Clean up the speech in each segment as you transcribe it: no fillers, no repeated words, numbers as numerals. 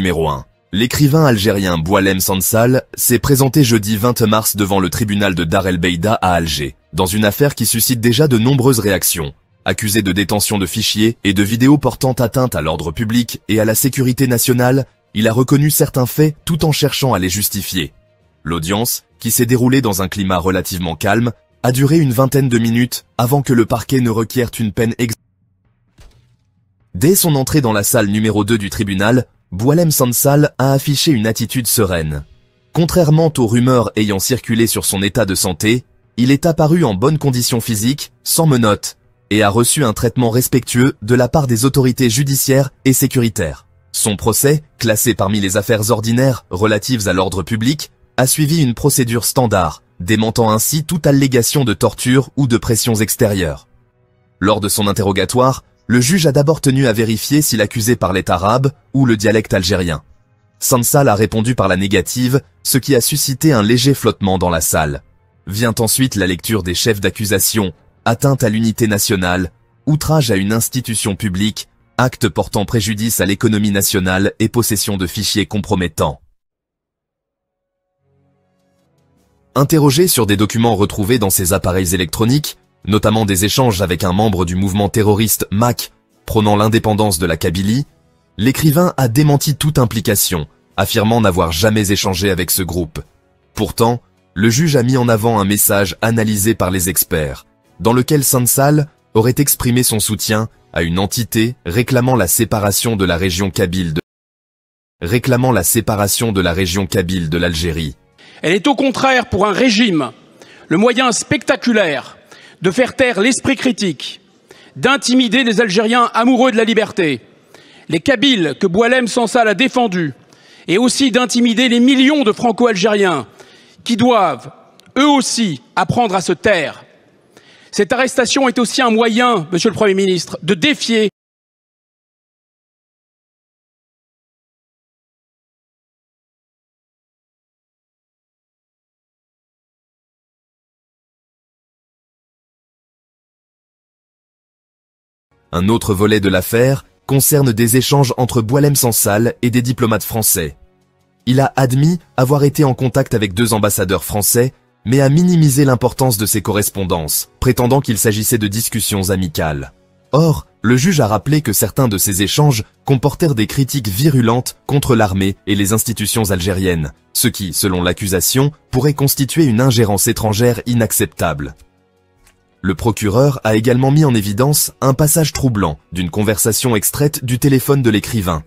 numéro 1. L'écrivain algérien Boualem Sansal s'est présenté jeudi 20 mars devant le tribunal de Dar el Beida à Alger, dans une affaire qui suscite déjà de nombreuses réactions. Accusé de détention de fichiers et de vidéos portant atteinte à l'ordre public et à la sécurité nationale, il a reconnu certains faits tout en cherchant à les justifier. L'audience, qui s'est déroulée dans un climat relativement calme, a duré une vingtaine de minutes avant que le parquet ne requiert une peine exemplaire. Dès son entrée dans la salle numéro 2 du tribunal, Boualem Sansal a affiché une attitude sereine. Contrairement aux rumeurs ayant circulé sur son état de santé, il est apparu en bonne condition physique, sans menottes, et a reçu un traitement respectueux de la part des autorités judiciaires et sécuritaires. Son procès, classé parmi les affaires ordinaires relatives à l'ordre public, a suivi une procédure standard, démentant ainsi toute allégation de torture ou de pressions extérieures. Lors de son interrogatoire, le juge a d'abord tenu à vérifier si l'accusé parlait arabe ou le dialecte algérien. Sansal a répondu par la négative, ce qui a suscité un léger flottement dans la salle. Vient ensuite la lecture des chefs d'accusation, atteinte à l'unité nationale, outrage à une institution publique, acte portant préjudice à l'économie nationale et possession de fichiers compromettants. Interrogé sur des documents retrouvés dans ses appareils électroniques, notamment des échanges avec un membre du mouvement terroriste MAC, prônant l'indépendance de la Kabylie, l'écrivain a démenti toute implication, affirmant n'avoir jamais échangé avec ce groupe. Pourtant, le juge a mis en avant un message analysé par les experts, dans lequel Sansal aurait exprimé son soutien à une entité réclamant la séparation de la région kabyle de l'Algérie. Elle est au contraire pour un régime le moyen spectaculaire de faire taire l'esprit critique, d'intimider les Algériens amoureux de la liberté, les Kabyles que Boualem Sansal a défendus, et aussi d'intimider les millions de Franco-Algériens qui doivent, eux aussi, apprendre à se taire. Cette arrestation est aussi un moyen, Monsieur le Premier ministre, de défier Un autre volet de l'affaire concerne des échanges entre Boualem Sansal et des diplomates français. Il a admis avoir été en contact avec 2 ambassadeurs français, mais a minimisé l'importance de ces correspondances, prétendant qu'il s'agissait de discussions amicales. Or, le juge a rappelé que certains de ces échanges comportèrent des critiques virulentes contre l'armée et les institutions algériennes, ce qui, selon l'accusation, pourrait constituer une ingérence étrangère inacceptable. Le procureur a également mis en évidence un passage troublant d'une conversation extraite du téléphone de l'écrivain.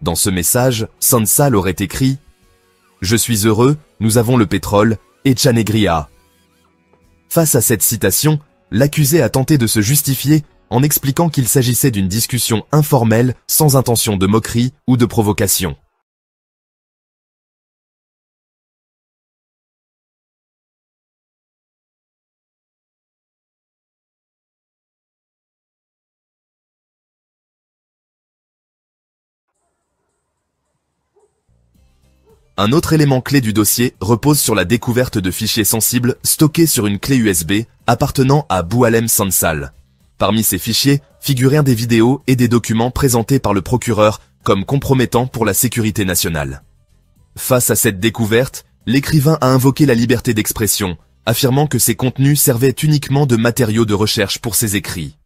Dans ce message, Sansal aurait écrit « Je suis heureux, nous avons le pétrole, et Tchanegria ». Face à cette citation, l'accusé a tenté de se justifier en expliquant qu'il s'agissait d'une discussion informelle sans intention de moquerie ou de provocation. Un autre élément clé du dossier repose sur la découverte de fichiers sensibles stockés sur une clé USB appartenant à Boualem Sansal. Parmi ces fichiers figurèrent des vidéos et des documents présentés par le procureur comme compromettants pour la sécurité nationale. Face à cette découverte, l'écrivain a invoqué la liberté d'expression, affirmant que ces contenus servaient uniquement de matériaux de recherche pour ses écrits.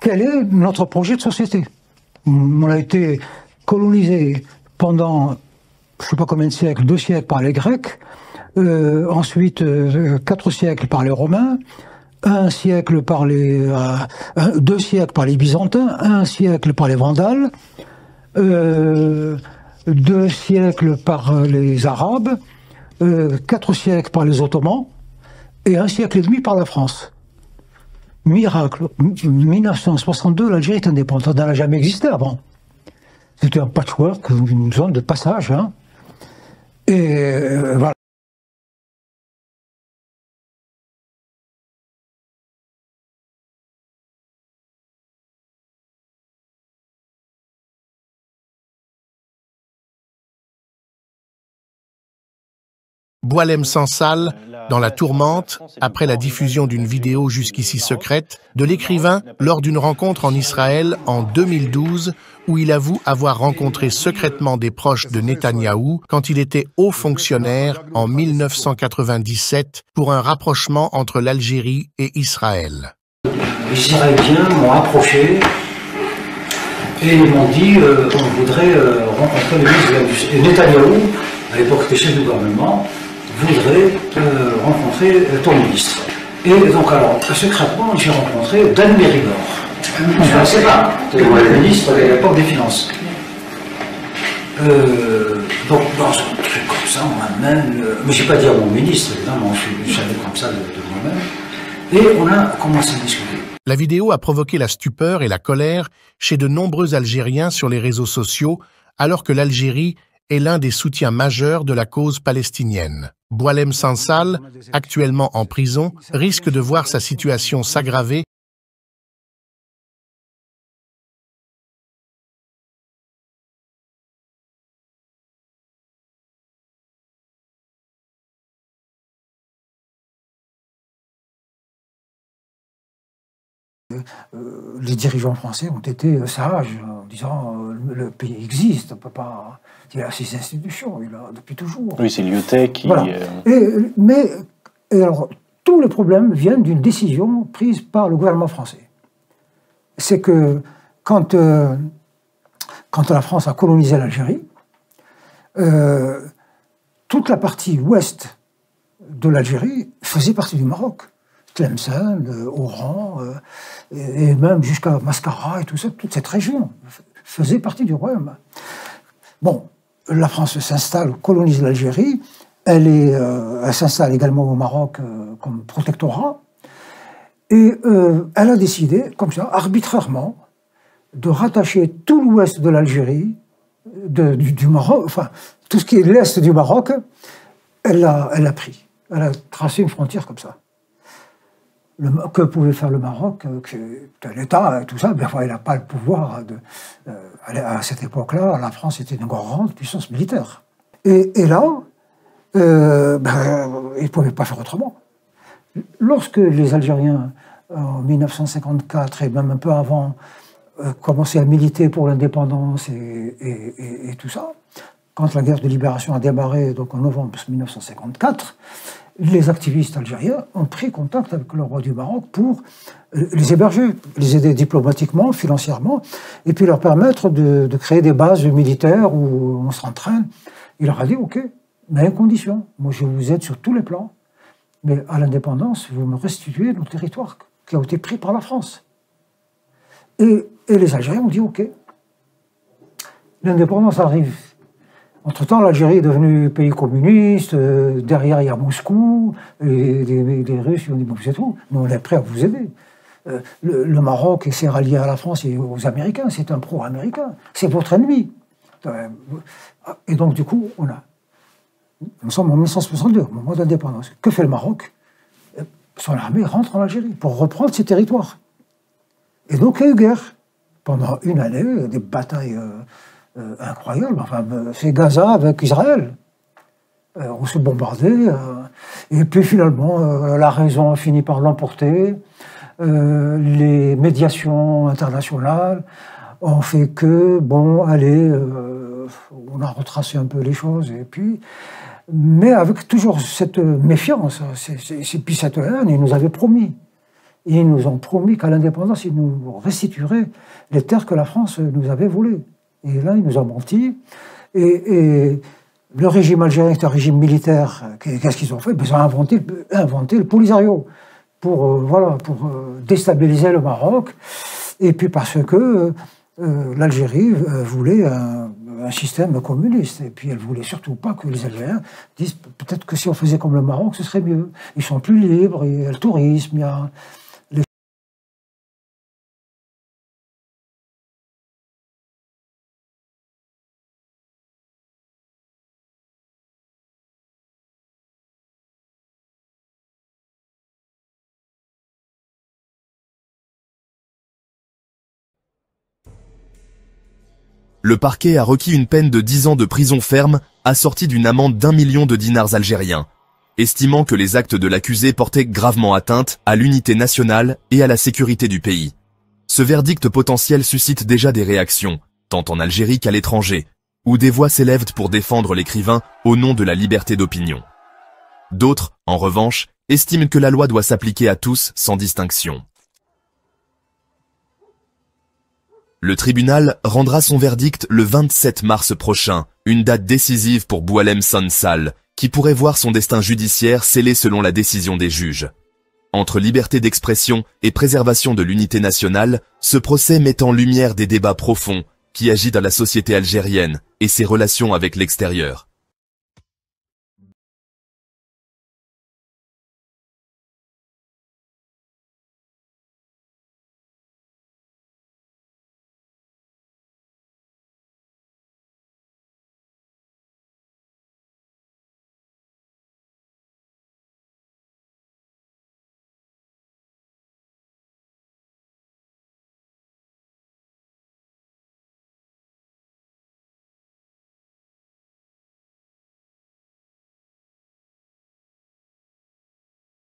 Quel est notre projet de société? On a été colonisé pendant, je ne sais pas combien de siècles, 2 siècles par les Grecs, ensuite 4 siècles par les Romains, 2 siècles par les Byzantins, 1 siècle par les Vandales, 2 siècles par les Arabes, 4 siècles par les Ottomans, et 1 siècle et demi par la France. Miracle, 1962, l'Algérie est indépendante, elle n'a jamais existé avant. C'était un patchwork, une zone de passage, hein. Et voilà. Boualem Sansal, dans La Tourmente, après la diffusion d'une vidéo jusqu'ici secrète, de l'écrivain lors d'une rencontre en Israël en 2012, où il avoue avoir rencontré secrètement des proches de Netanyahou quand il était haut fonctionnaire en 1997 pour un rapprochement entre l'Algérie et Israël. Les Israéliens m'ont approché et ils m'ont dit on voudrait rencontrer le ministre de l'Industrie. Et Netanyahou, à l'époque était chef du gouvernement, voudrait rencontrer ton ministre. Et donc alors, secrètement, j'ai rencontré Dan Mérigord. Je ne sais pas, c'était le ministre à l'époque des Finances. Donc dans un truc comme ça, on m'amène, mais je n'ai pas dit à mon ministre, évidemment, je savais comme ça de moi-même. Et on a commencé à discuter. La vidéo a provoqué la stupeur et la colère chez de nombreux Algériens sur les réseaux sociaux, alors que l'Algérie est l'un des soutiens majeurs de la cause palestinienne. Boualem Sansal, actuellement en prison, risque de voir sa situation s'aggraver. Les dirigeants français ont été sages en disant le pays existe, on peut pas. Il a ses institutions, il a depuis toujours. Oui, c'est Lyotet qui. Voilà. Mais alors, tous les problèmes viennent d'une décision prise par le gouvernement français. C'est que quand la France a colonisé l'Algérie, toute la partie ouest de l'Algérie faisait partie du Maroc. Tlemcen, Oran, et même jusqu'à Mascara et tout ça, toute cette région faisait partie du royaume. Bon, la France s'installe, colonise l'Algérie, elle s'installe également au Maroc comme protectorat, et elle a décidé, comme ça, arbitrairement, de rattacher tout l'ouest de l'Algérie, du Maroc, enfin, tout ce qui est l'est du Maroc, elle a pris. Elle a tracé une frontière comme ça. Que pouvait faire le Maroc, l'État et tout ça, ben, il n'a pas le pouvoir. À cette époque-là, la France était une grande puissance militaire. Et là, il ne pouvait pas faire autrement. Lorsque les Algériens, en 1954 et même un peu avant, commençaient à militer pour l'indépendance et tout ça, quand la guerre de libération a démarré donc en novembre 1954, les activistes algériens ont pris contact avec le roi du Maroc pour les héberger, les aider diplomatiquement, financièrement, et puis leur permettre de créer des bases militaires où on s'entraîne. Il leur a dit, OK, mais à une condition, moi je vous aide sur tous les plans, mais à l'indépendance, vous me restituez nos territoires qui ont été pris par la France. Et les Algériens ont dit, OK. L'indépendance arrive. Entre-temps, l'Algérie est devenue pays communiste, derrière il y a Moscou, et les Russes ils ont dit, bon, c'est tout, nous on est prêts à vous aider. Le Maroc s'est rallié à la France et aux Américains, c'est un pro-américain, c'est votre ennemi. Et donc du coup, nous sommes en 1962, au moment d'indépendance. Que fait le Maroc? Son armée rentre en Algérie pour reprendre ses territoires. Et donc il y a eu guerre. Pendant une année, des batailles incroyable. Enfin, c'est Gaza avec Israël. On se bombardait. Et puis finalement, la raison a fini par l'emporter. Les médiations internationales ont fait que, bon, allez, on a retracé un peu les choses. Et puis, mais avec toujours cette méfiance, puis cette haine, ils nous avaient promis. Ils nous ont promis qu'à l'indépendance, ils nous restitueraient les terres que la France nous avait volées. Et là, ils nous ont menti. Et le régime algérien est un régime militaire. Qu'est-ce qu'ils ont fait? Ils ont inventé le Polisario pour déstabiliser le Maroc. Et puis parce que l'Algérie voulait un système communiste. Et puis elle ne voulait surtout pas que les Algériens disent peut-être que si on faisait comme le Maroc, ce serait mieux. Ils sont plus libres, il y a le tourisme, il y a... Le parquet a requis une peine de 10 ans de prison ferme, assortie d'une amende d'1 million de dinars algériens. estimant que les actes de l'accusé portaient gravement atteinte à l'unité nationale et à la sécurité du pays. Ce verdict potentiel suscite déjà des réactions, tant en Algérie qu'à l'étranger, où des voix s'élèvent pour défendre l'écrivain au nom de la liberté d'opinion. D'autres, en revanche, estiment que la loi doit s'appliquer à tous sans distinction. Le tribunal rendra son verdict le 27 mars prochain, une date décisive pour Boualem Sansal, qui pourrait voir son destin judiciaire scellé selon la décision des juges. Entre liberté d'expression et préservation de l'unité nationale, ce procès met en lumière des débats profonds qui agitent la société algérienne et ses relations avec l'extérieur.